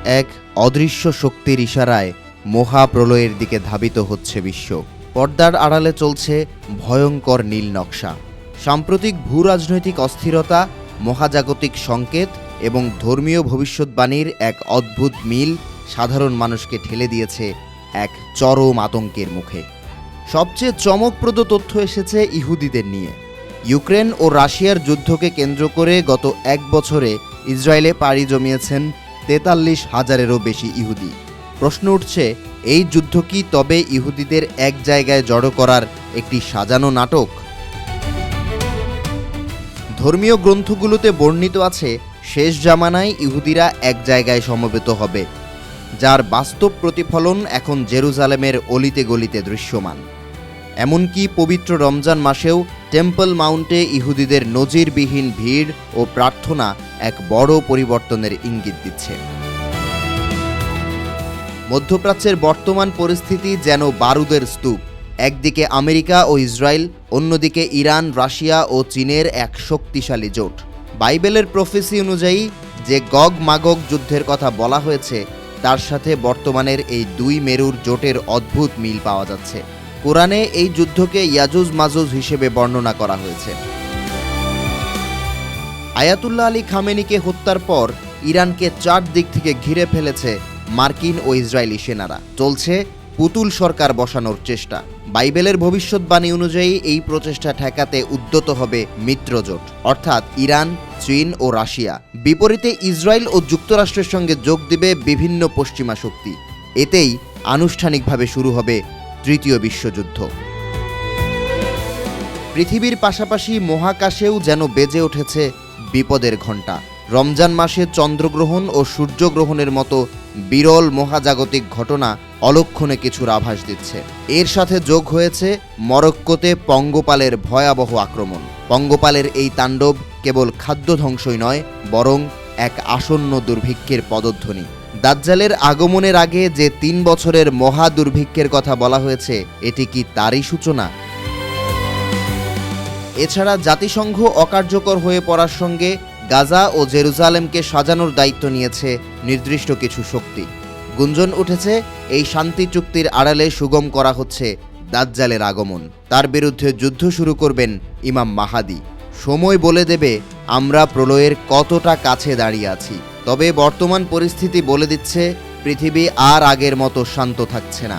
এক অদৃশ্য শক্তির ইশারায় মহাপ্রলয়ের দিকে ধাবিত হচ্ছে বিশ্ব। পর্দার আড়ালে চলছে ভয়ঙ্কর নীল নকশা। সাম্প্রতিক ভূরাজনৈতিক অস্থিরতা, মহাজাগতিক সংকেত এবং ধর্মীয় ভবিষ্যৎবাণীর এক অদ্ভুত মিল সাধারণ মানুষকে ঠেলে দিয়েছে এক চরম আতঙ্কের মুখে। সবচেয়ে চমকপ্রদ তথ্য এসেছে ইহুদিদের নিয়ে। ইউক্রেন ও রাশিয়ার যুদ্ধকে কেন্দ্র করে গত এক বছরে ইসরায়েলে পাড়ি জমিয়েছেন ৪৩,০০০-এরও বেশি ইহুদি। প্রশ্ন উঠছে, এই যুদ্ধ কি তবে ইহুদিদের এক জায়গায় জড়ো করার একটি সাজানো নাটক? ধর্মীয় গ্রন্থগুলোতে বর্ণিত আছে শেষ জামানায় ইহুদিরা এক জায়গায় সমবেত হবে, যার বাস্তব প্রতিফলন এখন জেরুজালেমের অলিতে গলিতে দৃশ্যমান। এমনকি পবিত্র রমজান মাসেও টেম্পল মাউন্টে ইহুদিদের নজিরবিহীন ভিড় ও প্রার্থনা এক বড় পরিবর্তনের ইঙ্গিত দিচ্ছে। মধ্যপ্রাচ্যের বর্তমান পরিস্থিতি যেন বারুদের স্তূপ। একদিকে আমেরিকা ও ইসরায়েল, অন্যদিকে ইরান, রাশিয়া ও চীনের এক শক্তিশালী জোট। বাইবেলের প্রফেসি অনুযায়ী যে গগ মাগগ যুদ্ধের কথা বলা হয়েছে, তার সাথে বর্তমানের এই দুই মেরুর জোটের অদ্ভুত মিল পাওয়া যাচ্ছে। কোরআনে এই যুদ্ধকে ইয়াজুজ মাজুজ হিসেবে বর্ণনা করা হয়েছে। আয়াতুল্লাহ আলী খামেনিকে হত্যার পর ইরানকে চারদিক থেকে ঘিরে ফেলেছে মার্কিন ও ইসরায়েলি সেনারা। চলছে পুতুল সরকার বসানোর চেষ্টা। বাইবেলের ভবিষ্যৎবাণী অনুযায়ী এই প্রচেষ্টা ঠেকাতে উদ্যত হবে মিত্রজোট, অর্থাৎ ইরান, চীন ও রাশিয়া। বিপরীতে ইসরায়েল ও যুক্তরাষ্ট্রের সঙ্গে যোগ দিবে বিভিন্ন পশ্চিমা শক্তি। এতেই আনুষ্ঠানিকভাবে শুরু হবে তৃতীয় বিশ্বযুদ্ধ। পৃথিবীর পাশাপাশি মহাকাশেও যেন বেজে উঠেছে বিপদের ঘণ্টা। রমজান মাসে চন্দ্রগ্রহণ ও সূর্যগ্রহণের মতো বিরল মহাজাগতিক ঘটনা অলক্ষণে কিছুর আভাস দিচ্ছে। এর সাথে যোগ হয়েছে মরক্কোতে পঙ্গপালের ভয়াবহ আক্রমণ। পঙ্গপালের এই তাণ্ডব কেবল খাদ্য ধ্বংসই নয়, বরং এক আসন্ন দুর্ভিক্ষের পদধ্বনি। দাজ্জালের আগমনের আগে যে ৩ বছরের মহা দুর্ভিক্ষের কথা বলা হয়েছে, এটি কি তারই সূচনা? এছাড়া জাতিসংঘ অকার্যকর হয়ে পড়ার সঙ্গে গাজা ও জেরুজালেমকে সাজানোর দায়িত্ব নিয়েছে নির্দিষ্ট কিছু শক্তি। গুঞ্জন উঠেছে এই শান্তি চুক্তির আড়ালে সুগম করা হচ্ছে দাজ্জালের আগমন। তার বিরুদ্ধে যুদ্ধ শুরু করবেন ইমাম মাহাদি। সময় বলে দেবে আমরা প্রলয়ের কতটা কাছে দাঁড়িয়ে আছি। তবে বর্তমান পরিস্থিতি বলে দিচ্ছে পৃথিবী আর আগের মতো শান্ত থাকছে না।